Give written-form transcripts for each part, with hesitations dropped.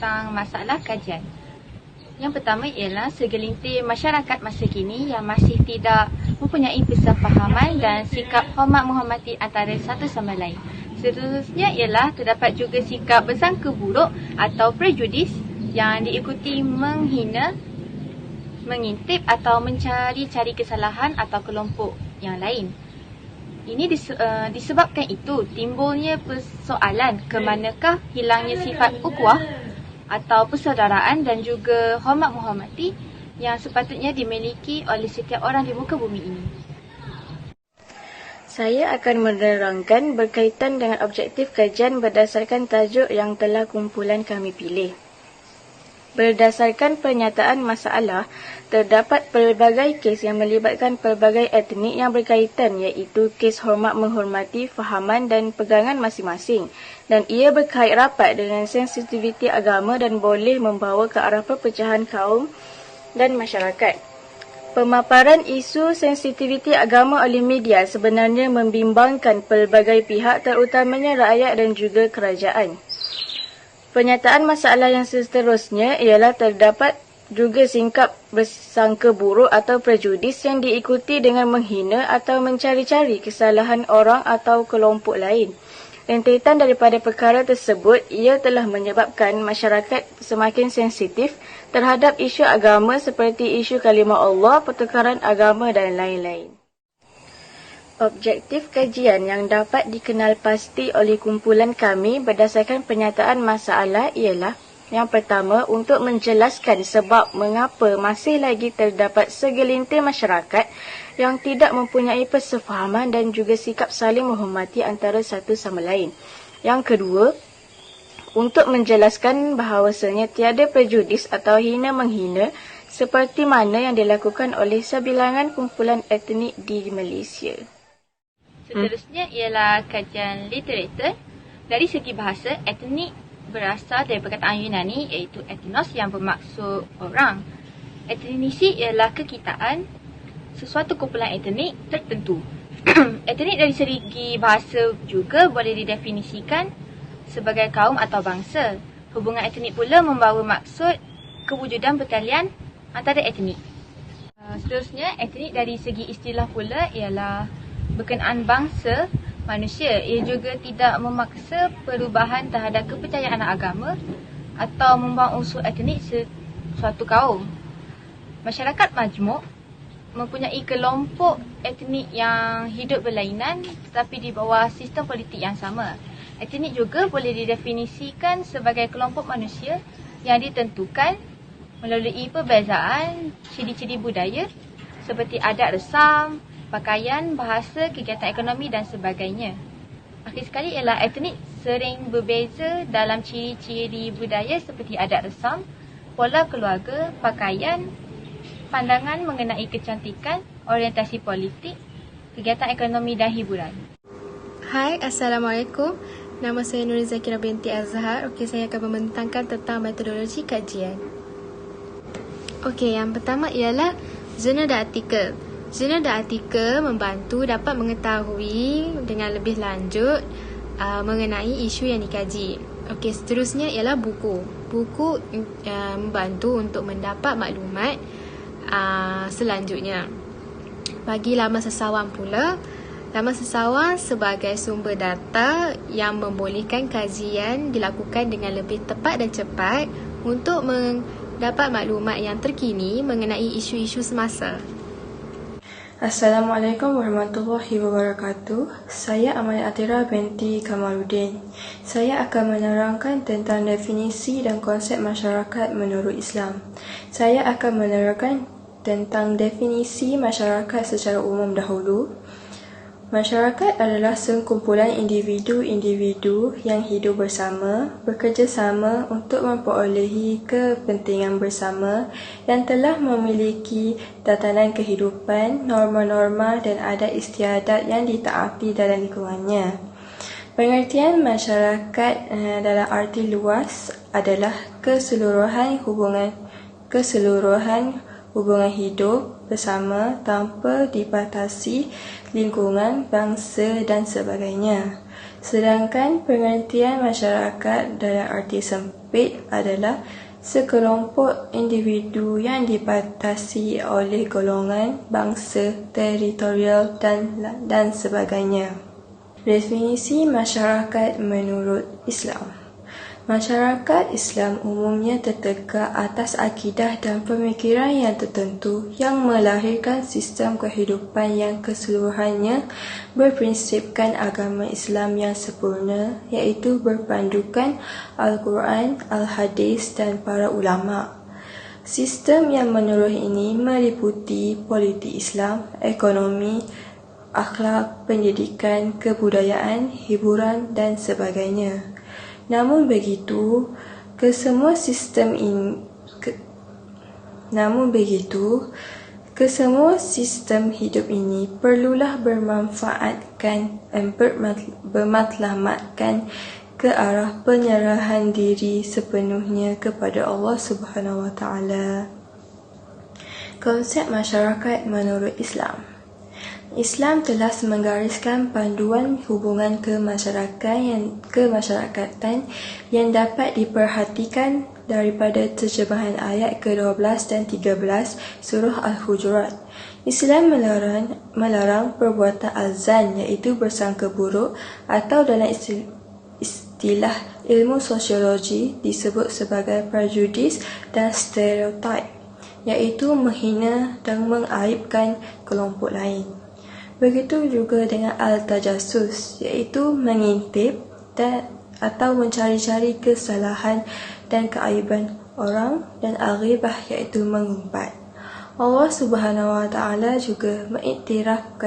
tentang masalah kajian. Yang pertama ialah segelintir masyarakat masa kini yang masih tidak mempunyai kesefahaman dan sikap hormat menghormati antara satu sama lain. Seterusnya ialah terdapat juga sikap bersangka buruk atau prejudis yang diikuti menghina, mengintip atau mencari-cari kesalahan atau kelompok yang lain. Ini disebabkan itu timbulnya persoalan ke manakah hilangnya sifat ukhuwah atau persaudaraan dan juga hormat menghormati yang sepatutnya dimiliki oleh setiap orang di muka bumi ini. Saya akan menerangkan berkaitan dengan objektif kajian berdasarkan tajuk yang telah kumpulan kami pilih. Berdasarkan pernyataan masalah, terdapat pelbagai kes yang melibatkan pelbagai etnik yang berkaitan iaitu kes hormat menghormati fahaman dan pegangan masing-masing dan ia berkait rapat dengan sensitiviti agama dan boleh membawa ke arah perpecahan kaum dan masyarakat. Pemaparan isu sensitiviti agama oleh media sebenarnya membimbangkan pelbagai pihak terutamanya rakyat dan juga kerajaan. Pernyataan masalah yang seterusnya ialah terdapat juga sikap bersangka buruk atau prejudis yang diikuti dengan menghina atau mencari-cari kesalahan orang atau kelompok lain. Rentetan daripada perkara tersebut, ia telah menyebabkan masyarakat semakin sensitif terhadap isu agama seperti isu kalimah Allah, pertukaran agama dan lain-lain. Objektif kajian yang dapat dikenal pasti oleh kumpulan kami berdasarkan pernyataan masalah ialah yang pertama, untuk menjelaskan sebab mengapa masih lagi terdapat segelintir masyarakat yang tidak mempunyai persefahaman dan juga sikap saling menghormati antara satu sama lain. Yang kedua, untuk menjelaskan bahawasanya tiada prejudis atau hina menghina seperti mana yang dilakukan oleh sebilangan kumpulan etnik di Malaysia. Seterusnya ialah kajian literatur. Dari segi bahasa, etnik berasal dari perkataan Yunani iaitu ethnos yang bermaksud orang. Etnisi ialah kekitaan sesuatu kumpulan etnik tertentu. Etnik dari segi bahasa juga boleh didefinisikan sebagai kaum atau bangsa. Hubungan etnik pula membawa maksud kewujudan pertalian antara etnik. Seterusnya, etnik dari segi istilah pula ialah berkenaan bangsa manusia. Ia juga tidak memaksa perubahan terhadap kepercayaan agama atau membawa unsur etnik suatu kaum. Masyarakat majmuk mempunyai kelompok etnik yang hidup berlainan tetapi di bawah sistem politik yang sama. Etnik juga boleh didefinisikan sebagai kelompok manusia yang ditentukan melalui perbezaan ciri-ciri budaya seperti adat resam, pakaian, bahasa, kegiatan ekonomi dan sebagainya. Akhir sekali ialah etnik sering berbeza dalam ciri-ciri budaya seperti adat resam, pola keluarga, pakaian, pandangan mengenai kecantikan, orientasi politik, kegiatan ekonomi dan hiburan. Hai, Assalamualaikum. Nama saya Nuri Zakira binti Azhar. Saya akan membentangkan tentang metodologi kajian. Yang pertama ialah zona dan artikel. Zona dan artikel membantu dapat mengetahui dengan lebih lanjut mengenai isu yang dikaji. Seterusnya ialah buku. Buku membantu untuk mendapat maklumat selanjutnya. Bagi laman sesawan pula, laman sesawan sebagai sumber data yang membolehkan kajian dilakukan dengan lebih tepat dan cepat untuk mendapat maklumat yang terkini mengenai isu-isu semasa. Assalamualaikum warahmatullahi wabarakatuh. Saya Amalia Atira binti Kamaluddin. Saya akan menerangkan tentang definisi dan konsep masyarakat menurut Islam. Saya akan menerangkan tentang definisi masyarakat secara umum dahulu. Masyarakat adalah sekumpulan individu-individu yang hidup bersama, bekerjasama untuk memperolehi kepentingan bersama yang telah memiliki tatanan kehidupan, norma-norma dan adat istiadat yang ditaati dalam lingkungannya. Pengertian masyarakat dalam arti luas adalah keseluruhan hubungan hidup bersama tanpa dibatasi lingkungan, bangsa dan sebagainya. Sedangkan pengertian masyarakat dalam arti sempit adalah sekelompok individu yang dibatasi oleh golongan, bangsa, teritorial dan sebagainya. Definisi masyarakat menurut Islam. Masyarakat Islam umumnya tertegak atas akidah dan pemikiran yang tertentu yang melahirkan sistem kehidupan yang keseluruhannya berprinsipkan agama Islam yang sempurna, iaitu berpandukan Al-Quran, Al-Hadis dan para ulama. Sistem yang menyeluruh ini meliputi politik Islam, ekonomi, akhlak, pendidikan, kebudayaan, hiburan dan sebagainya. Namun begitu, kesemua sistem hidup ini perlulah bermatlamatkan ke arah penyerahan diri sepenuhnya kepada Allah Subhanahu Wa Taala. Konsep masyarakat menurut Islam. Islam telah menggariskan panduan hubungan kemasyarakatan yang dapat diperhatikan daripada terjemahan ayat ke-12 dan 13 surah Al-Hujurat. Islam melarang perbuatan azan, iaitu bersangka buruk, atau dalam istilah ilmu sosiologi disebut sebagai prejudis dan stereotip, iaitu menghina dan mengaibkan kelompok lain. Begitu juga dengan al-tajassus, iaitu mengintip atau mencari-cari kesalahan dan keaiban orang, dan al-ghibah, iaitu mengumpat. Allah Subhanahu Wa Taala juga mengiktiraf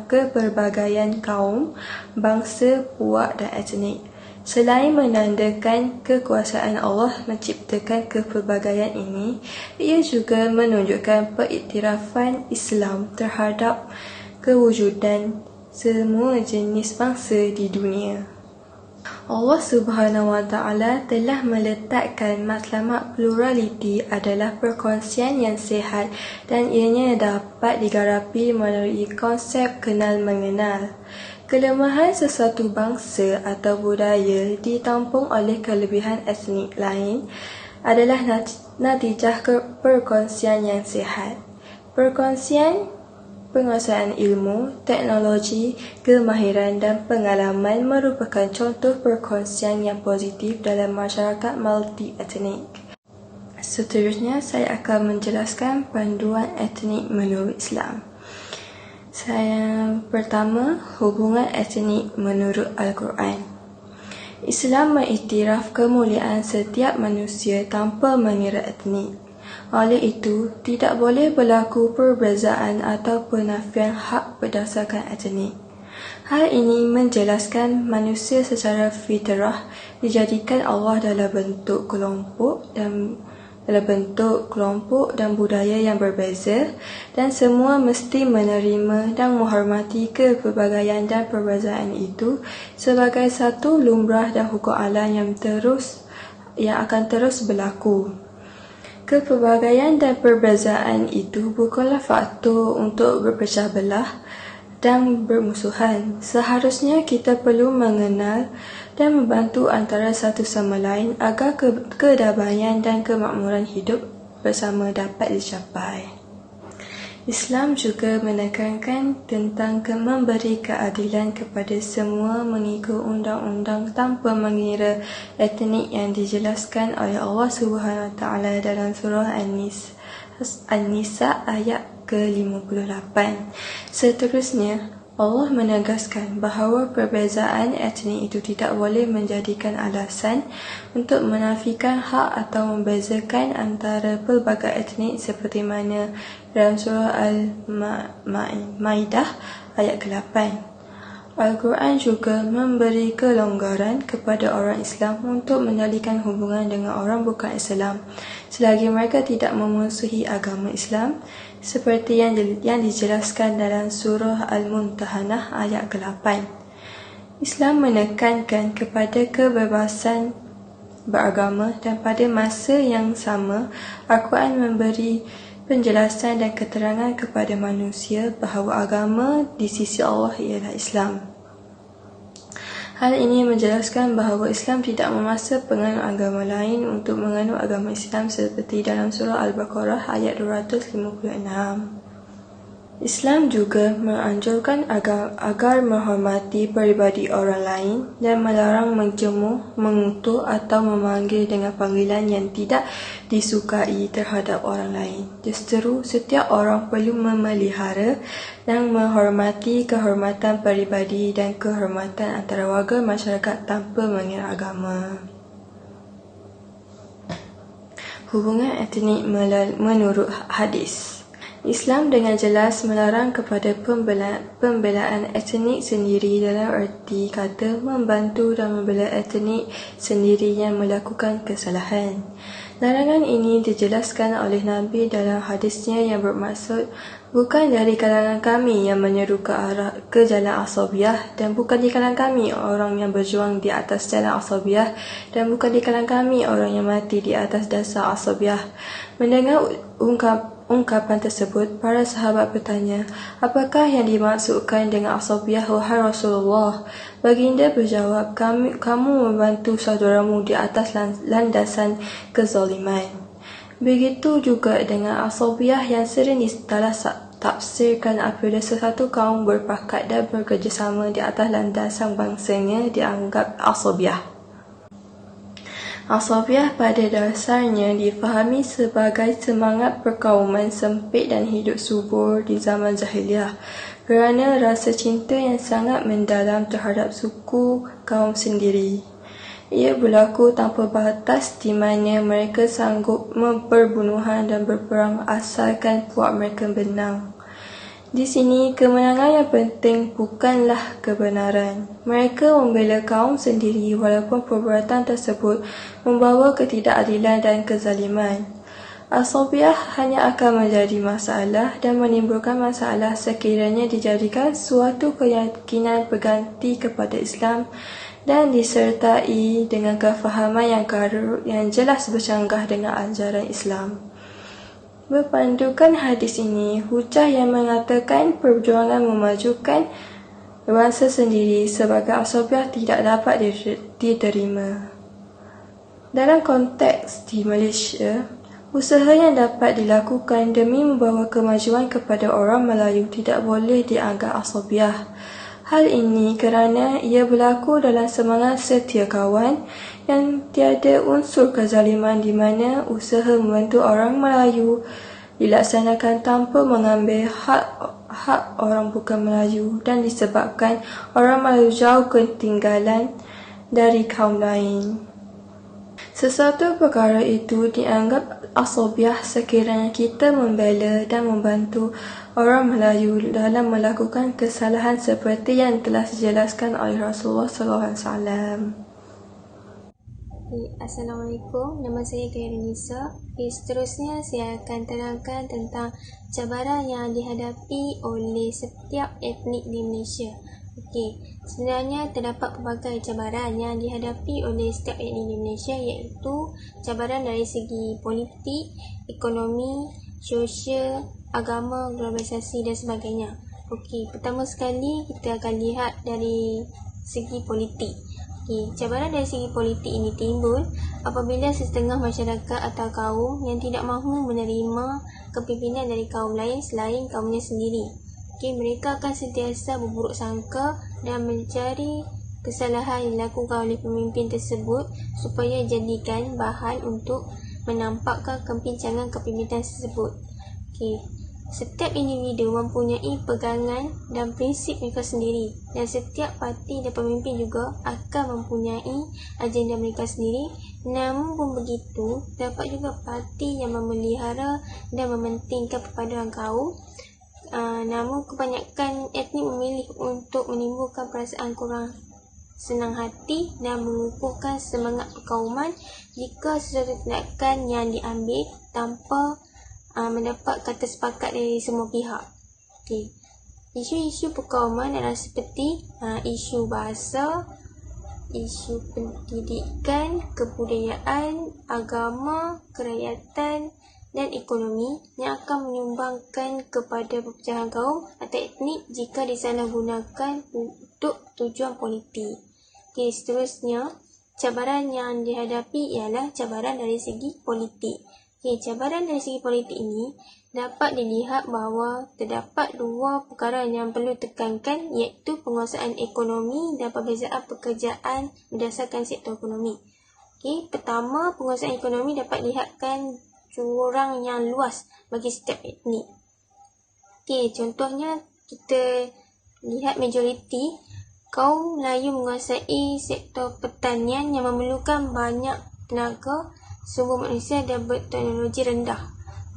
keperbagaian kaum, bangsa, puak dan etnik. Selain menandakan kekuasaan Allah menciptakan kepelbagaian ini, ia juga menunjukkan pengiktirafan Islam terhadap kewujudan semua jenis bangsa di dunia. Allah Subhanahu Wa Taala telah meletakkan matlamat pluraliti adalah perkongsian yang sihat dan ianya dapat digarapi melalui konsep kenal-mengenal. Kelemahan sesuatu bangsa atau budaya ditampung oleh kelebihan etnik lain adalah natijah perkongsian yang sihat. Penguasaan ilmu, teknologi, kemahiran dan pengalaman merupakan contoh perkongsian yang positif dalam masyarakat multi-etnik. Seterusnya, saya akan menjelaskan panduan etnik menurut Islam. Pertama, hubungan etnik menurut Al-Quran. Islam mengiktiraf kemuliaan setiap manusia tanpa mengira etnik. Oleh itu, tidak boleh berlaku perbezaan atau penafian hak berdasarkan etnik. Hal ini menjelaskan manusia secara fitrah dijadikan Allah dalam bentuk kelompok dan budaya yang berbeza, dan semua mesti menerima dan menghormati kepelbagaian dan perbezaan itu sebagai satu lumrah dan hukum alam yang akan terus berlaku. Kepelbagaian dan perbezaan itu bukanlah faktor untuk berpecah belah dan bermusuhan. Seharusnya kita perlu mengenal dan membantu antara satu sama lain agar kedamaian dan kemakmuran hidup bersama dapat dicapai. Islam juga menekankan tentang memberi keadilan kepada semua mengikut undang-undang tanpa mengira etnik yang dijelaskan oleh Allah Subhanahu Wa Taala dalam surah An-Nisa ayat ke-58. Seterusnya, Allah menegaskan bahawa perbezaan etnik itu tidak boleh menjadikan alasan untuk menafikan hak atau membezakan antara pelbagai etnik seperti mana dalam surah Al-Maidah ayat ke-8. Al-Quran juga memberi kelonggaran kepada orang Islam untuk menjalin hubungan dengan orang bukan Islam selagi mereka tidak memusuhi agama Islam, seperti yang dijelaskan dalam surah Al-Mumtahanah ayat ke-8. Islam menekankan kepada kebebasan beragama, dan pada masa yang sama Al-Quran memberi penjelasan dan keterangan kepada manusia bahawa agama di sisi Allah ialah Islam. Hal ini menjelaskan bahawa Islam tidak memaksa penganut agama lain untuk menganut agama Islam seperti dalam surah Al-Baqarah ayat 256. Islam juga menganjurkan agar menghormati peribadi orang lain dan melarang mencemuh, mengutuk atau memanggil dengan panggilan yang tidak disukai terhadap orang lain. Justeru, setiap orang perlu memelihara dan menghormati kehormatan peribadi dan kehormatan antara warga masyarakat tanpa mengira agama. Hubungan etnik menurut hadis. Islam dengan jelas melarang kepada pembelaan etnik sendiri dalam erti kata membantu dan membela etnik sendiri yang melakukan kesalahan. Larangan ini dijelaskan oleh Nabi dalam hadisnya yang bermaksud, bukan dari kalangan kami yang menyeru ke jalan asabiah, dan bukan di kalangan kami orang yang berjuang di atas jalan asabiah, dan bukan di kalangan kami orang yang mati di atas dasar asabiah. Mendengar ungkapan tersebut, para sahabat bertanya, apakah yang dimaksudkan dengan asabiah, wahai Rasulullah? Baginda berjawab, kamu membantu saudaramu di atas landasan kezaliman. Begitu juga dengan asabiah yang sering disalah tafsirkan apabila sesuatu kaum berpakat dan bekerjasama di atas landasan bangsanya dianggap asabiah. Asabiah pada dasarnya difahami sebagai semangat perkauman sempit dan hidup subur di zaman jahiliah kerana rasa cinta yang sangat mendalam terhadap suku kaum sendiri. Ia berlaku tanpa batas di mana mereka sanggup memperbunuhan dan berperang asalkan puak mereka menang. Di sini, kemenangan yang penting bukanlah kebenaran. Mereka membela kaum sendiri walaupun perbuatan tersebut membawa ketidakadilan dan kezaliman. Asabiah hanya akan menjadi masalah dan menimbulkan masalah sekiranya dijadikan suatu keyakinan berganti kepada Islam dan disertai dengan kefahaman yang karut yang jelas bercanggah dengan ajaran Islam. Berpandukan hadis ini, hujah yang mengatakan perjuangan memajukan bangsa sendiri sebagai asabiah tidak dapat diterima. Dalam konteks di Malaysia, usaha yang dapat dilakukan demi membawa kemajuan kepada orang Melayu tidak boleh dianggap asabiah. Hal ini kerana ia berlaku dalam semangat setia kawan yang tiada unsur kezaliman di mana usaha membantu orang Melayu dilaksanakan tanpa mengambil hak orang bukan Melayu dan disebabkan orang Melayu jauh ketinggalan dari kaum lain. Sesuatu perkara itu dianggap asabiah sekiranya kita membela dan membantu orang Melayu dalam melakukan kesalahan seperti yang telah dijelaskan oleh Rasulullah SAW. Assalamualaikum, nama saya Khairunisa. Seterusnya saya akan terangkan tentang cabaran yang dihadapi oleh setiap etnik di Malaysia. Sebenarnya terdapat pelbagai cabaran yang dihadapi oleh setiap etnik di Malaysia, iaitu cabaran dari segi politik, ekonomi, sosial, agama, globalisasi dan sebagainya. Pertama sekali kita akan lihat dari segi politik. Cabaran dari segi politik ini timbul apabila setengah masyarakat atau kaum yang tidak mahu menerima kepimpinan dari kaum lain selain kaumnya sendiri. Mereka akan sentiasa berburuk sangka dan mencari kesalahan yang dilakukan oleh pemimpin tersebut supaya jadikan bahan untuk menampakkan kepincangan kepimpinan tersebut. Setiap individu mempunyai pegangan dan prinsip mereka sendiri, dan setiap parti dan pemimpin juga akan mempunyai agenda mereka sendiri. Namun pun begitu, dapat juga parti yang memelihara dan mementingkan perpaduan kaum. Namun kebanyakan etnik memilih untuk menimbulkan perasaan kurang senang hati dan mengukuhkan semangat perkauman jika sesuatu tindakan yang diambil tanpa mendapat kata sepakat dari semua pihak. Isu-isu perkauman adalah seperti isu bahasa, isu pendidikan, kebudayaan, agama, kerakyatan dan ekonomi yang akan menyumbangkan kepada perpecahan kaum atau etnik jika disalahgunakan untuk tujuan politik. Okey, seterusnya, cabaran yang dihadapi ialah cabaran dari segi politik. Okey, cabaran dari segi politik ini dapat dilihat bahawa terdapat dua perkara yang perlu tekankan, iaitu penguasaan ekonomi dan perbezaan pekerjaan berdasarkan sektor ekonomi. Okey, pertama, penguasaan ekonomi dapat dilihatkan jurang yang luas bagi setiap etnik. Okey, contohnya kita lihat majoriti kaum Melayu menguasai sektor pertanian yang memerlukan banyak tenaga sumber manusia dan berteknologi rendah.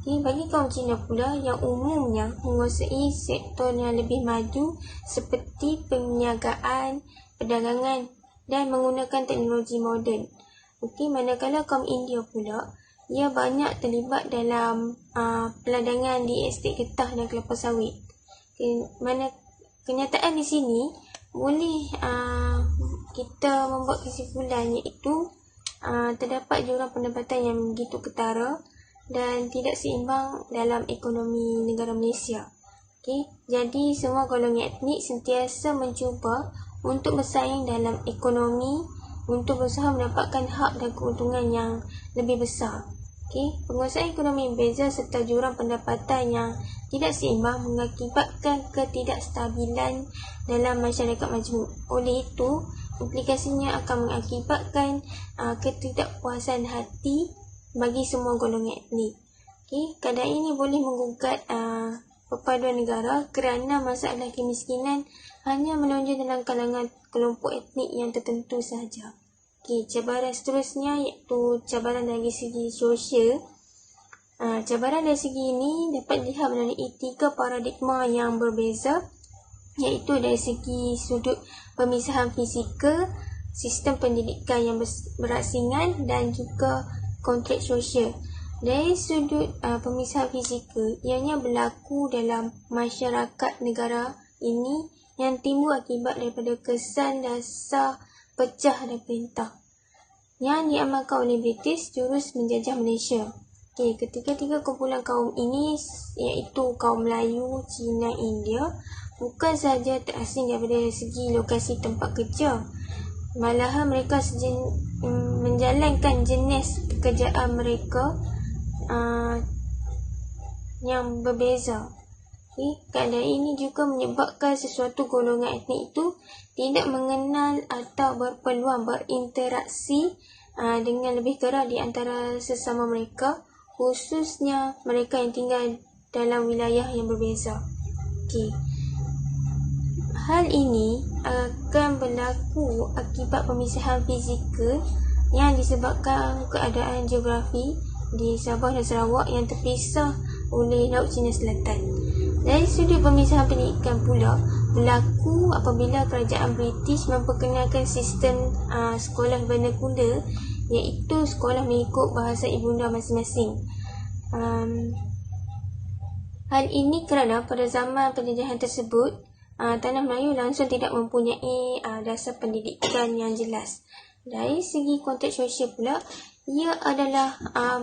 Okay, bagi kaum Cina pula yang umumnya menguasai sektor yang lebih maju seperti perniagaan, perdagangan dan menggunakan teknologi moden. Okay, manakala kaum India pula, ia banyak terlibat dalam peladangan di estet getah dan kelapa sawit. Okay, kenyataan di sini boleh kita membuat kesimpulan, iaitu terdapat jurang pendapatan yang begitu ketara dan tidak seimbang dalam ekonomi negara Malaysia. Okay. Jadi semua golongan etnik sentiasa mencuba untuk bersaing dalam ekonomi untuk berusaha mendapatkan hak dan keuntungan yang lebih besar. Okay. Penguasaan ekonomi berbeza serta jurang pendapatan yang tidak seimbang mengakibatkan ketidakstabilan dalam masyarakat majmuk. Oleh itu, implikasinya akan mengakibatkan ketidakpuasan hati bagi semua golongan etnik. Okay. Keadaan ini boleh menggugat perpaduan negara kerana masalah kemiskinan hanya menonjol dalam kalangan kelompok etnik yang tertentu sahaja. Okay. Cabaran seterusnya iaitu cabaran dari segi sosial. Cabaran dari segi ini dapat dilihat melalui 3 paradigma yang berbeza, iaitu dari segi sudut pemisahan fizikal, sistem pendidikan yang berasingan dan juga kontrak sosial. Dari sudut pemisahan fizikal, ianya berlaku dalam masyarakat negara ini yang timbul akibat daripada kesan dasar pecah dan perintah yang diamalkan oleh British jurus menjajah Malaysia. Okay, ketiga-tiga kumpulan kaum ini iaitu kaum Melayu, Cina, India bukan sahaja terasing daripada segi lokasi tempat kerja, malahan mereka menjalankan jenis pekerjaan mereka yang berbeza. Okay. Keadaan ini juga menyebabkan sesuatu golongan etnik itu tidak mengenal atau berpeluang berinteraksi dengan lebih kerap di antara sesama mereka, khususnya mereka yang tinggal dalam wilayah yang berbeza. Okay. Hal ini akan berlaku akibat pemisahan fizikal yang disebabkan keadaan geografi di Sabah dan Sarawak yang terpisah oleh Laut Cina Selatan. Dari sudut pemisahan pendidikan pula berlaku apabila kerajaan British memperkenalkan sistem sekolah vernacular, iaitu sekolah mengikut bahasa ibunda masing-masing. Hal ini kerana pada zaman penjajahan tersebut Tanah Melayu langsung tidak mempunyai dasar pendidikan yang jelas. Dari segi konteks sosial pula, ia adalah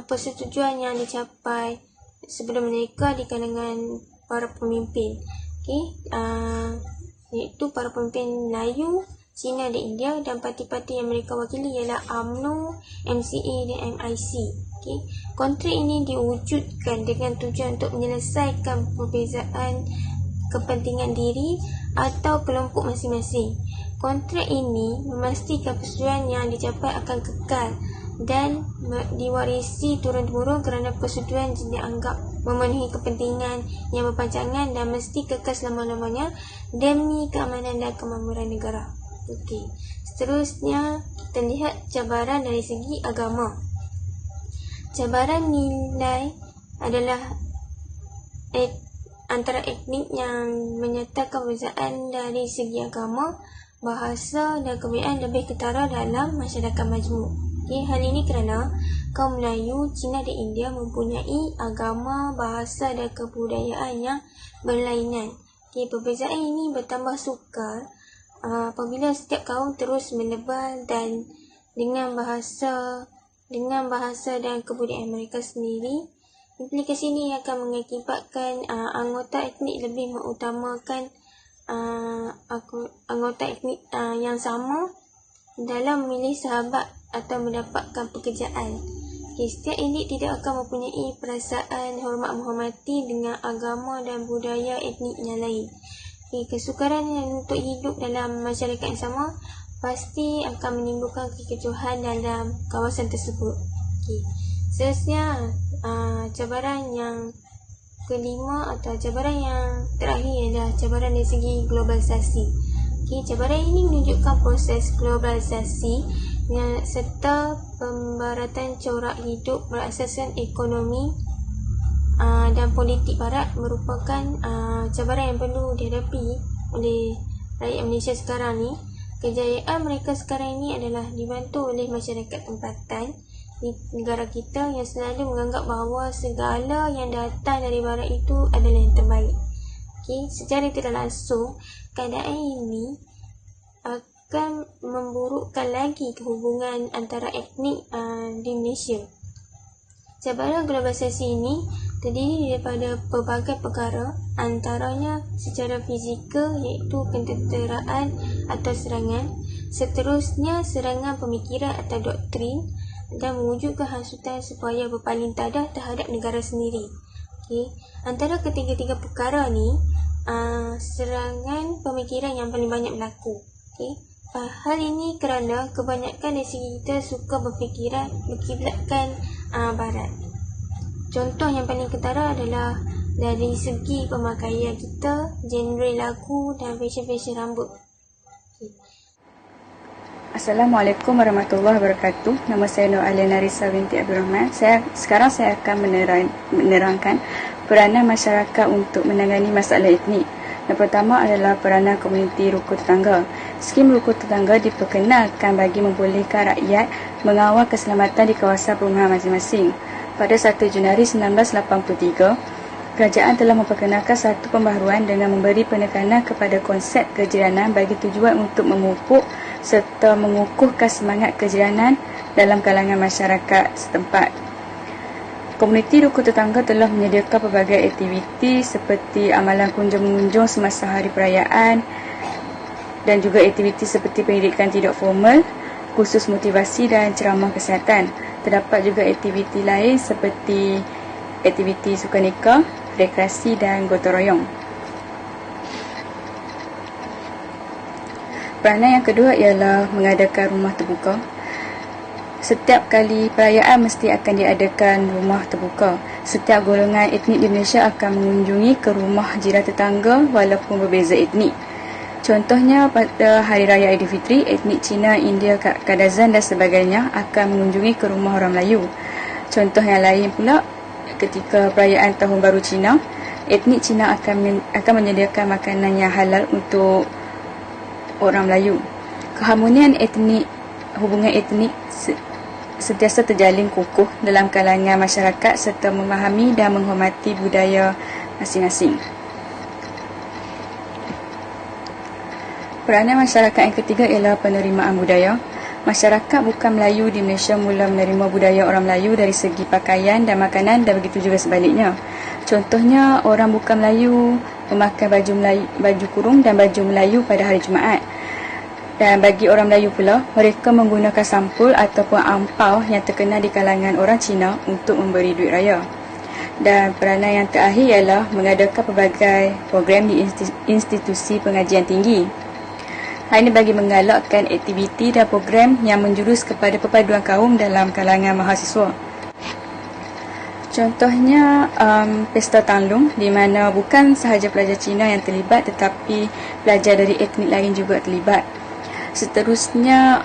persetujuan yang dicapai sebelum mereka di kalangan para pemimpin. Okay. Iaitu para pemimpin Melayu, Cina dan India, dan parti-parti yang mereka wakili ialah UMNO, MCA dan MIC. Okay. Kontrak ini diwujudkan dengan tujuan untuk menyelesaikan perbezaan kepentingan diri atau kelompok masing-masing. Kontrak ini memastikan persetujuan yang dicapai akan kekal dan diwarisi turun-temurun kerana persetujuan dianggap memenuhi kepentingan yang berpanjangan dan mesti kekal selama-lamanya demi keamanan dan kemakmuran negara. Okey. Seterusnya, kita lihat cabaran dari segi agama. Cabaran nilai adalah antara etnik yang menyatakan perbezaan dari segi agama, bahasa dan kebudayaan lebih ketara dalam masyarakat majmuk. Okay, hal ini kerana kaum Melayu, Cina dan India mempunyai agama, bahasa dan kebudayaan yang berlainan. Okay, perbezaan ini bertambah sukar apabila setiap kaum terus menebal dan dengan bahasa dan kebudayaan mereka sendiri. Implikasi ini akan mengakibatkan anggota etnik lebih mengutamakan anggota etnik yang sama dalam memilih sahabat atau mendapatkan pekerjaan. Setiap elit tidak akan mempunyai perasaan hormat menghormati dengan agama dan budaya etnik yang lain. Kesukaran untuk hidup dalam masyarakat yang sama pasti akan menimbulkan kekecohan dalam kawasan tersebut. Seterusnya, cabaran yang kelima atau cabaran yang terakhir ialah cabaran dari segi globalisasi. Cabaran ini menunjukkan proses globalisasi serta pembaratan corak hidup berasaskan ekonomi dan politik barat merupakan cabaran yang perlu dihadapi oleh rakyat Malaysia sekarang ni. Kejayaan mereka sekarang ini adalah dibantu oleh masyarakat tempatan di negara kita yang selalu menganggap bahawa segala yang datang dari barat itu adalah yang terbaik. Secara tidak langsung, keadaan ini akan memburukkan lagi hubungan antara etnik di Malaysia. Cabaran globalisasi ini terdiri daripada pelbagai perkara, antaranya secara fizikal iaitu ketenteraan atau serangan, seterusnya serangan pemikiran atau doktrin dan mewujudkan hasutan supaya berpaling tadah terhadap negara sendiri. Antara ketiga-tiga perkara ni, serangan pemikiran yang paling banyak berlaku. Hal ini kerana kebanyakan dari segi kita suka berfikiran berkiblatkan barat. Contoh yang paling ketara adalah dari segi pemakaian kita, genre lagu dan fashion rambut. Assalamualaikum warahmatullahi wabarakatuh. Nama saya Nur Aliana Risa binti Abdul Rahman. Sekarang saya akan menerangkan peranan masyarakat untuk menangani masalah etnik. Yang pertama adalah peranan komuniti rukun tetangga. Skim rukun tetangga diperkenalkan bagi membolehkan rakyat mengawal keselamatan di kawasan perumahan masing-masing. Pada 1 Januari 1983, kerajaan telah memperkenalkan satu pembaharuan dengan memberi penekanan kepada konsep kejiranan bagi tujuan untuk memupuk serta mengukuhkan semangat kejiranan dalam kalangan masyarakat setempat. Komuniti rukun tetangga telah menyediakan pelbagai aktiviti seperti amalan kunjung-mengunjung semasa hari perayaan dan juga aktiviti seperti pendidikan tidak formal, kursus motivasi dan ceramah kesihatan. Terdapat juga aktiviti lain seperti aktiviti sukaneka, rekreasi dan gotong royong. Peranan yang kedua ialah mengadakan rumah terbuka. Setiap kali perayaan mesti akan diadakan rumah terbuka. Setiap golongan etnik di Malaysia akan mengunjungi ke rumah jiran tetangga walaupun berbeza etnik. Contohnya pada Hari Raya Aidilfitri, etnik Cina, India, Kadazan dan sebagainya akan mengunjungi ke rumah orang Melayu. Contoh yang lain pula, ketika perayaan Tahun Baru Cina, etnik Cina akan menyediakan makanan yang halal untuk orang Melayu. Keharmonian etnik, hubungan etnik sentiasa terjalin kukuh dalam kalangan masyarakat serta memahami dan menghormati budaya masing-masing. Peranan masyarakat yang ketiga ialah penerimaan budaya. Masyarakat bukan Melayu di Malaysia mula menerima budaya orang Melayu dari segi pakaian dan makanan dan begitu juga sebaliknya. Contohnya, orang bukan Melayu memakai baju kurung dan baju Melayu pada hari Jumaat. Dan bagi orang Melayu pula, mereka menggunakan sampul ataupun ampau yang terkenal di kalangan orang Cina untuk memberi duit raya. Dan peranan yang terakhir ialah mengadakan pelbagai program di institusi pengajian tinggi. Hal ini bagi menggalakkan aktiviti dan program yang menjurus kepada perpaduan kaum dalam kalangan mahasiswa. Contohnya Pesta Tanglung, di mana bukan sahaja pelajar Cina yang terlibat tetapi pelajar dari etnik lain juga terlibat. Seterusnya,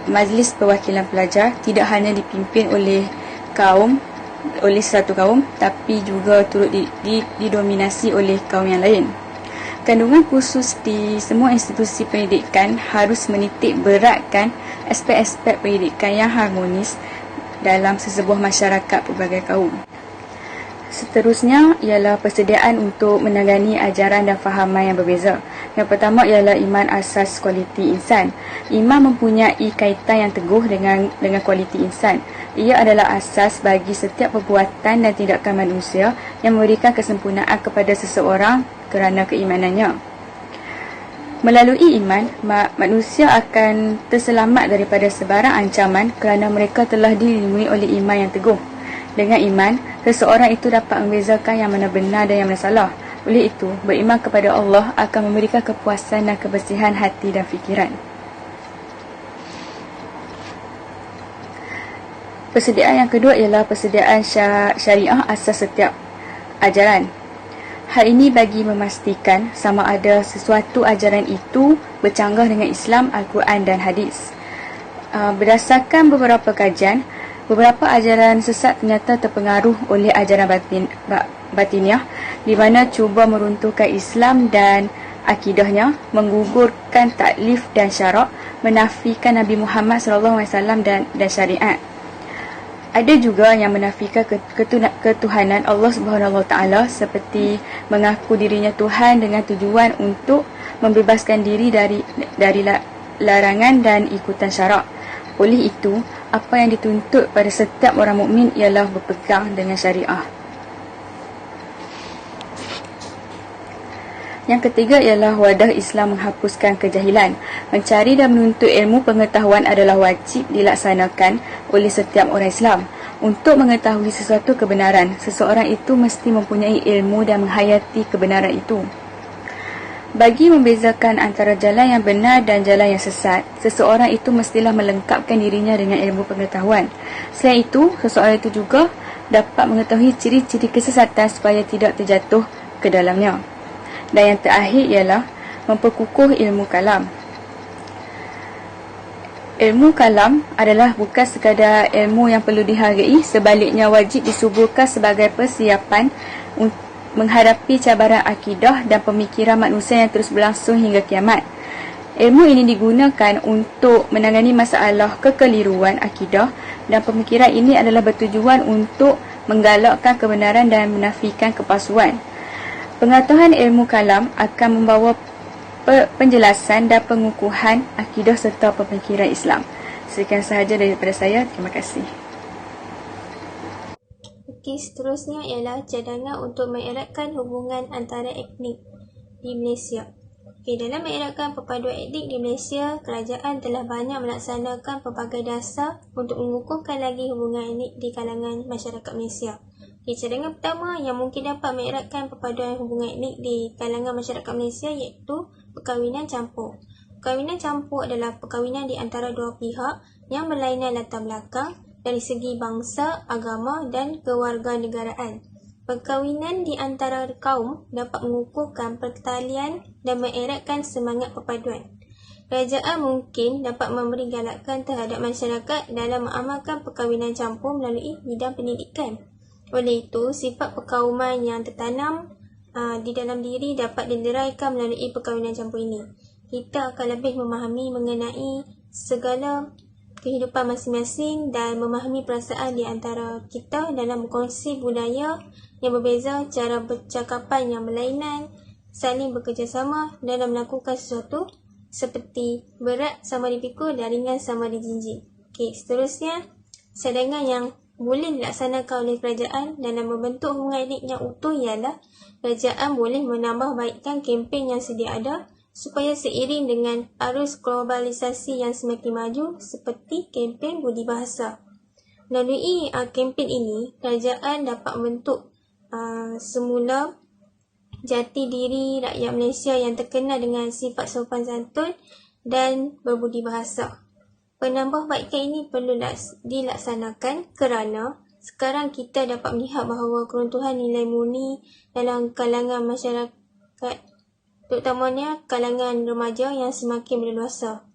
Majlis Perwakilan Pelajar tidak hanya dipimpin oleh satu kaum tapi juga turut didominasi oleh kaum yang lain. Kandungan khusus di semua institusi pendidikan harus menitik beratkan aspek-aspek pendidikan yang harmonis dalam sesebuah masyarakat pelbagai kaum. Seterusnya ialah persediaan untuk menangani ajaran dan fahaman yang berbeza. Yang pertama ialah iman asas kualiti insan. Iman mempunyai kaitan yang teguh dengan kualiti insan. Ia adalah asas bagi setiap perbuatan dan tindakan manusia yang memberikan kesempurnaan kepada seseorang kerana keimanannya. Melalui iman, manusia akan terselamat daripada sebarang ancaman kerana mereka telah dilindungi oleh iman yang teguh. Dengan iman, seseorang itu dapat membezakan yang mana benar dan yang mana salah. Oleh itu, beriman kepada Allah akan memberikan kepuasan dan kebersihan hati dan fikiran. Persediaan yang kedua ialah persediaan syariah asas setiap ajaran. Hal ini bagi memastikan sama ada sesuatu ajaran itu bercanggah dengan Islam, Al-Quran dan hadis. Berdasarkan beberapa kajian, beberapa ajaran sesat ternyata terpengaruh oleh ajaran batiniah di mana cuba meruntuhkan Islam dan akidahnya, menggugurkan taklif dan syarak, menafikan Nabi Muhammad SAW dan syariat. Ada juga yang menafikan ketuhanan Allah Subhanahu Wa Taala seperti mengaku dirinya Tuhan dengan tujuan untuk membebaskan diri dari larangan dan ikutan syarak. Oleh itu, apa yang dituntut pada setiap orang mukmin ialah berpegang dengan syariah. Yang ketiga ialah wadah Islam menghapuskan kejahilan. Mencari dan menuntut ilmu pengetahuan adalah wajib dilaksanakan oleh setiap orang Islam. Untuk mengetahui sesuatu kebenaran, seseorang itu mesti mempunyai ilmu dan menghayati kebenaran itu. Bagi membezakan antara jalan yang benar dan jalan yang sesat, seseorang itu mestilah melengkapkan dirinya dengan ilmu pengetahuan. Selain itu, seseorang itu juga dapat mengetahui ciri-ciri kesesatan supaya tidak terjatuh ke dalamnya. Dan yang terakhir ialah memperkukuh ilmu kalam. Ilmu kalam adalah bukan sekadar ilmu yang perlu dihargai, sebaliknya wajib disuburkan sebagai persiapan untuk menghadapi cabaran akidah dan pemikiran manusia yang terus berlangsung hingga kiamat. Ilmu ini digunakan untuk menangani masalah kekeliruan akidah dan pemikiran ini adalah bertujuan untuk menggalakkan kebenaran dan menafikan kepalsuan. Pengetahuan ilmu kalam akan membawa penjelasan dan pengukuhan akidah serta pemikiran Islam. Sekian sahaja daripada saya. Terima kasih. Okey, seterusnya ialah cadangan untuk mengeratkan hubungan antara etnik di Malaysia. Okey, dalam mengeratkan perpaduan etnik di Malaysia, kerajaan telah banyak melaksanakan pelbagai dasar untuk mengukuhkan lagi hubungan etnik di kalangan masyarakat Malaysia. Cadangan pertama yang mungkin dapat mengeratkan perpaduan hubungan etnik di kalangan masyarakat Malaysia iaitu perkahwinan campur. Perkahwinan campur adalah perkahwinan di antara dua pihak yang berlainan latar belakang dari segi bangsa, agama dan kewarganegaraan. Perkahwinan di antara kaum dapat mengukuhkan pertalian dan mengeratkan semangat perpaduan. Kerajaan mungkin dapat memberi galakan terhadap masyarakat dalam mengamalkan perkahwinan campur melalui bidang pendidikan. Oleh itu, sifat perkauman yang tertanam di dalam diri dapat dideraikan melalui perkahwinan campur ini. Kita akan lebih memahami mengenai segala kehidupan masing-masing dan memahami perasaan di antara kita dalam berkongsi budaya yang berbeza, cara bercakapan yang berlainan, saling bekerjasama dalam melakukan sesuatu seperti berat sama dipikul dan ringan sama dijinjing. Okey, seterusnya, cadangan yang boleh dilaksanakan oleh kerajaan dalam membentuk hubungan etnik yang utuh ialah kerajaan boleh menambah baikkan kempen yang sedia ada supaya seiring dengan arus globalisasi yang semakin maju seperti kempen budi bahasa. Melalui kempen ini, kerajaan dapat membentuk semula jati diri rakyat Malaysia yang terkenal dengan sifat sopan santun dan berbudi bahasa. Penambahbaikan ini perlu dilaksanakan kerana sekarang kita dapat melihat bahawa keruntuhan nilai murni dalam kalangan masyarakat, terutamanya kalangan remaja yang semakin berleluasa.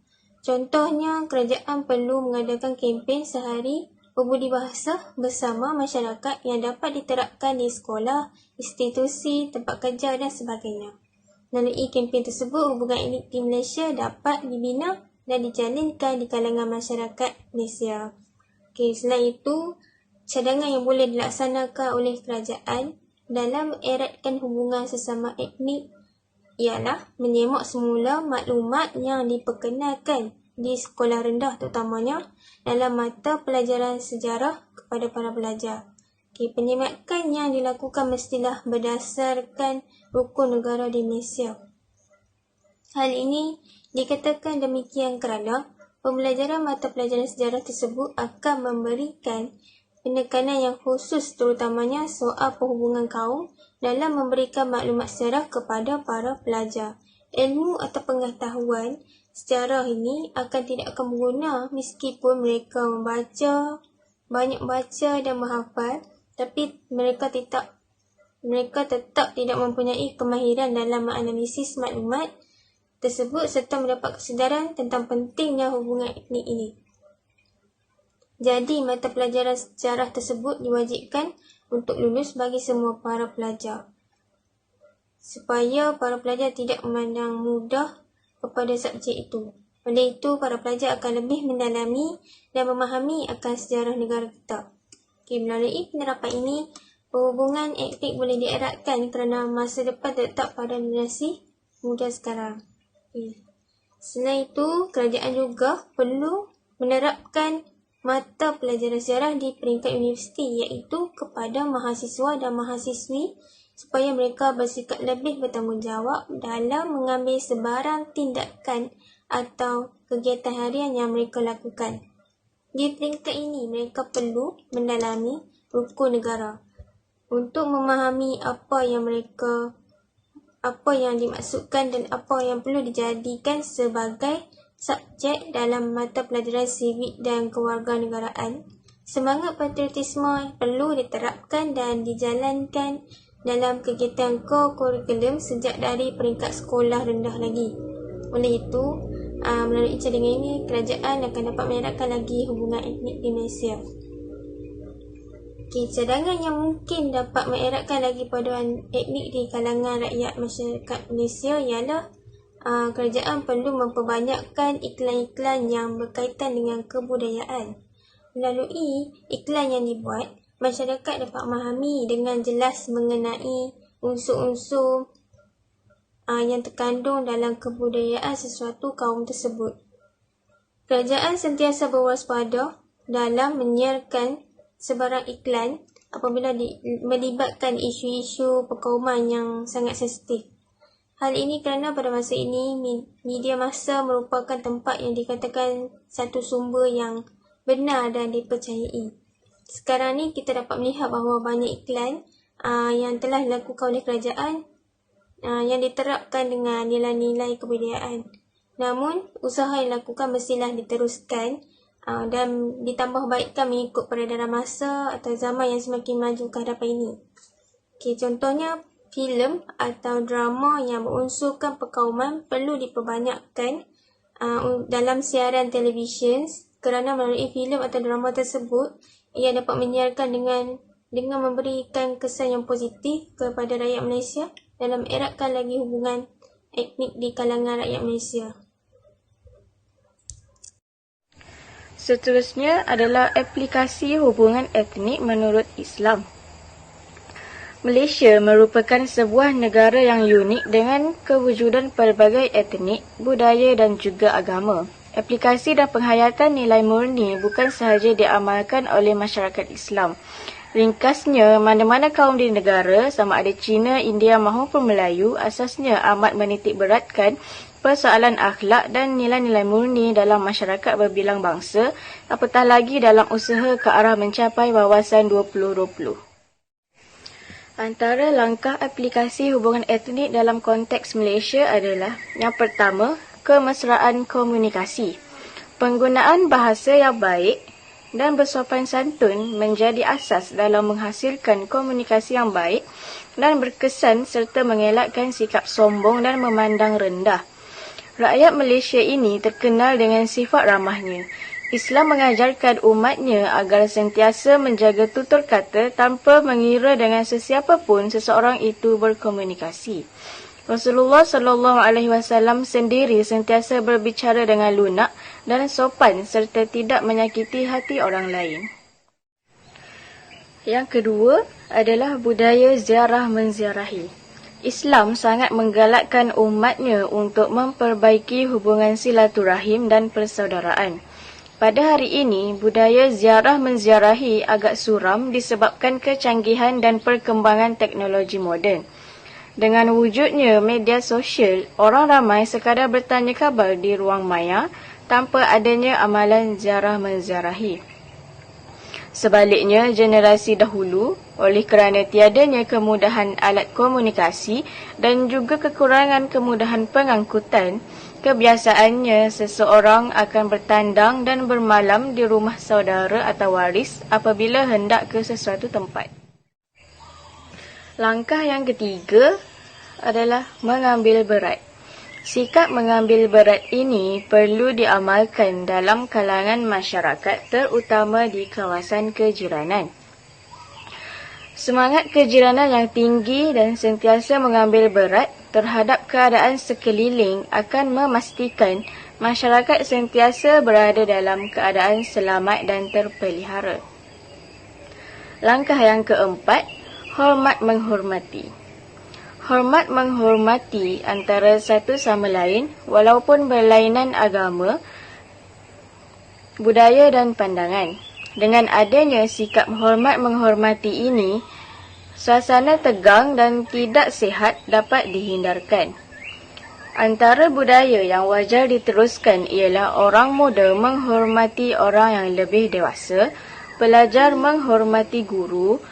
Contohnya, kerajaan perlu mengadakan kempen sehari berbudi bahasa bersama masyarakat yang dapat diterapkan di sekolah, institusi, tempat kerja dan sebagainya. Melalui kempen tersebut, hubungan etnik di Malaysia dapat dibina dan dijalinkan di kalangan masyarakat Malaysia. Okey, selain itu, cadangan yang boleh dilaksanakan oleh kerajaan dalam mengeratkan hubungan sesama etnik ialah menyemak semula maklumat yang diperkenalkan di sekolah rendah terutamanya dalam mata pelajaran sejarah kepada para pelajar. Okey, penyemakan yang dilakukan mestilah berdasarkan rukun negara di Malaysia. Hal ini dikatakan demikian kerana pembelajaran mata pelajaran sejarah tersebut akan memberikan penekanan yang khusus terutamanya soal perhubungan kaum dalam memberikan maklumat sejarah kepada para pelajar. Ilmu atau pengetahuan sejarah ini tidak akan berguna meskipun mereka banyak baca dan menghafal, tapi mereka tetap tidak mempunyai kemahiran dalam menganalisis maklumat tersebut serta mendapat kesedaran tentang pentingnya hubungan etnik ini. Jadi, mata pelajaran sejarah tersebut diwajibkan untuk lulus bagi semua para pelajar, supaya para pelajar tidak memandang mudah kepada subjek itu. Oleh itu, para pelajar akan lebih mendalami dan memahami akan sejarah negara kita. Melalui penerapan ini, hubungan etnik boleh dieratkan kerana masa depan terletak pada generasi muda sekarang. Selain itu, kerajaan juga perlu menerapkan mata pelajaran sejarah di peringkat universiti, iaitu kepada mahasiswa dan mahasiswi supaya mereka bersikap lebih bertanggungjawab dalam mengambil sebarang tindakan atau kegiatan harian yang mereka lakukan. Di peringkat ini, mereka perlu mendalami rukun negara untuk memahami apa yang dimaksudkan dan apa yang perlu dijadikan sebagai subjek dalam mata pelajaran sivik dan kewarganegaraan. Semangat patriotisme perlu diterapkan dan dijalankan dalam kegiatan kurikulum sejak dari peringkat sekolah rendah lagi. Oleh itu, melalui cadangan ini, kerajaan akan dapat menerakkan lagi hubungan etnik di Malaysia. Cadangan yang mungkin dapat mengeratkan lagi paduan etnik di kalangan rakyat masyarakat Malaysia ialah kerajaan perlu memperbanyakkan iklan-iklan yang berkaitan dengan kebudayaan. Melalui iklan yang dibuat, masyarakat dapat memahami dengan jelas mengenai unsur-unsur yang terkandung dalam kebudayaan sesuatu kaum tersebut. Kerajaan sentiasa berwaspada dalam menyiarkan sebarang iklan apabila melibatkan isu-isu perkauman yang sangat sensitif. Hal ini kerana pada masa ini, media massa merupakan tempat yang dikatakan satu sumber yang benar dan dipercayai. Sekarang ni kita dapat melihat bahawa banyak iklan yang telah dilakukan oleh kerajaan yang diterapkan dengan nilai-nilai kebudayaan. Namun, usaha yang dilakukan mestilah diteruskan dan ditambah baikkan mengikut peredaran masa atau zaman yang semakin maju ke hadapan ini. Contohnya, filem atau drama yang berunsurkan perkauman perlu diperbanyakkan dalam siaran televisyen kerana melalui filem atau drama tersebut ia dapat menyiarkan dengan memberikan kesan yang positif kepada rakyat Malaysia dalam eratkan lagi hubungan etnik di kalangan rakyat Malaysia. Seterusnya adalah aplikasi hubungan etnik menurut Islam. Malaysia merupakan sebuah negara yang unik dengan kewujudan pelbagai etnik, budaya dan juga agama. Aplikasi dan penghayatan nilai murni bukan sahaja diamalkan oleh masyarakat Islam. Ringkasnya, mana-mana kaum di negara, sama ada Cina, India maupun Melayu, asasnya amat menitik beratkan persoalan akhlak dan nilai-nilai murni dalam masyarakat berbilang bangsa, apatah lagi dalam usaha ke arah mencapai wawasan 2020. Antara langkah aplikasi hubungan etnik dalam konteks Malaysia adalah yang pertama, kemesraan komunikasi. Penggunaan bahasa yang baik dan bersopan santun menjadi asas dalam menghasilkan komunikasi yang baik dan berkesan serta mengelakkan sikap sombong dan memandang rendah. Rakyat Malaysia ini terkenal dengan sifat ramahnya. Islam mengajarkan umatnya agar sentiasa menjaga tutur kata tanpa mengira dengan sesiapa pun seseorang itu berkomunikasi. Rasulullah SAW sendiri sentiasa berbicara dengan lunak dan sopan serta tidak menyakiti hati orang lain. Yang kedua adalah budaya ziarah menziarahi. Islam sangat menggalakkan umatnya untuk memperbaiki hubungan silaturahim dan persaudaraan. Pada hari ini, budaya ziarah menziarahi agak suram disebabkan kecanggihan dan perkembangan teknologi moden. Dengan wujudnya media sosial, orang ramai sekadar bertanya khabar di ruang maya tanpa adanya amalan ziarah-menziarahi. Sebaliknya, generasi dahulu, oleh kerana tiadanya kemudahan alat komunikasi dan juga kekurangan kemudahan pengangkutan, kebiasaannya seseorang akan bertandang dan bermalam di rumah saudara atau waris apabila hendak ke sesuatu tempat. Langkah yang ketiga adalah mengambil berat. Sikap mengambil berat ini perlu diamalkan dalam kalangan masyarakat, terutama di kawasan kejiranan. Semangat kejiranan yang tinggi dan sentiasa mengambil berat terhadap keadaan sekeliling akan memastikan masyarakat sentiasa berada dalam keadaan selamat dan terpelihara. Langkah yang keempat, hormat menghormati. Hormat menghormati antara satu sama lain walaupun berlainan agama, budaya dan pandangan. Dengan adanya sikap hormat menghormati ini, suasana tegang dan tidak sihat dapat dihindarkan. Antara budaya yang wajar diteruskan ialah orang muda menghormati orang yang lebih dewasa, pelajar menghormati guru,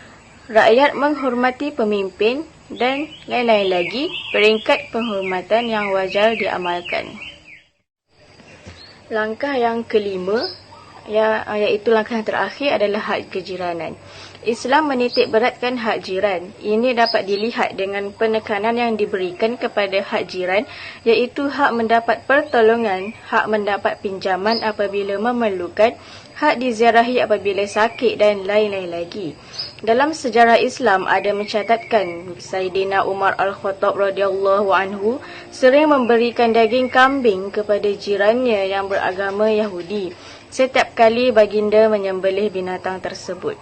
rakyat menghormati pemimpin, dan lain-lain lagi peringkat penghormatan yang wajar diamalkan. Langkah yang kelima, iaitu langkah yang terakhir adalah hak kejiranan. Islam menitik beratkan hak jiran. Ini dapat dilihat dengan penekanan yang diberikan kepada hak jiran, iaitu hak mendapat pertolongan, hak mendapat pinjaman apabila memerlukan, hak diziarahi apabila sakit dan lain-lain lagi. Dalam sejarah Islam ada mencatatkan Saidina Umar Al-Khattab radhiyallahu anhu sering memberikan daging kambing kepada jirannya yang beragama Yahudi setiap kali baginda menyembelih binatang tersebut.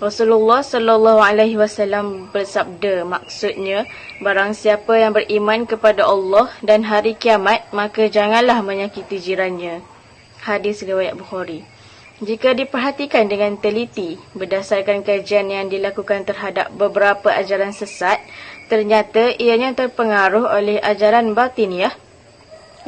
Rasulullah sallallahu alaihi wasallam bersabda, maksudnya, barang siapa yang beriman kepada Allah dan hari kiamat, maka janganlah menyakiti jirannya. Hadis riwayat Bukhari. Jika diperhatikan dengan teliti, berdasarkan kajian yang dilakukan terhadap beberapa ajaran sesat, ternyata ianya terpengaruh oleh ajaran batiniah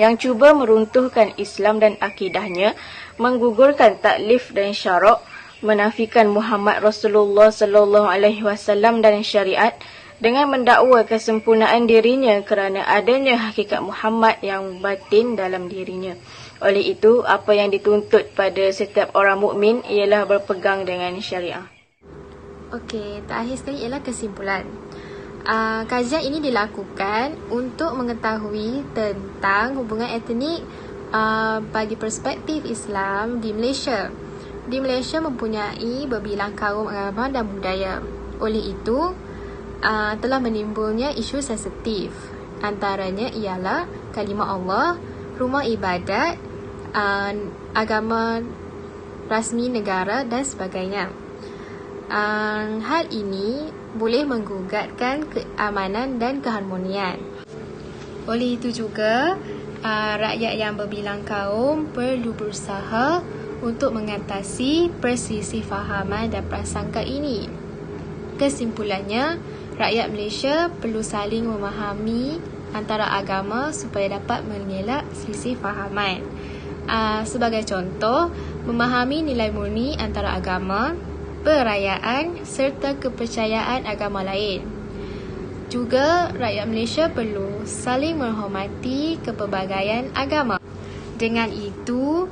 yang cuba meruntuhkan Islam dan akidahnya, menggugurkan taklif dan syarak, menafikan Muhammad Rasulullah sallallahu alaihi wasallam dan syariat dengan mendakwa kesempurnaan dirinya kerana adanya hakikat Muhammad yang batin dalam dirinya. Oleh itu, apa yang dituntut pada setiap orang mukmin ialah berpegang dengan syariah. Okey, terakhir sekali ialah kesimpulan. Kajian ini dilakukan untuk mengetahui tentang hubungan etnik bagi perspektif Islam di Malaysia. Di Malaysia mempunyai berbilang kaum agama dan budaya. Oleh itu, telah menimbulnya isu sensitif. Antaranya ialah kalimah Allah, rumah ibadat, agama rasmi negara dan sebagainya. Hal ini boleh menggugatkan keamanan dan keharmonian. Oleh itu juga, rakyat yang berbilang kaum perlu berusaha untuk mengatasi perselisih fahaman dan prasangka ini. Kesimpulannya, rakyat Malaysia perlu saling memahami antara agama supaya dapat mengelak selisih fahaman. Sebagai contoh, memahami nilai murni antara agama, perayaan serta kepercayaan agama lain. Juga, rakyat Malaysia perlu saling menghormati kepelbagaian agama. Dengan itu,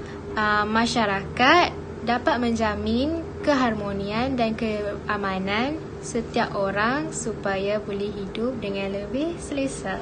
masyarakat dapat menjamin keharmonian dan keamanan setiap orang supaya boleh hidup dengan lebih selesa.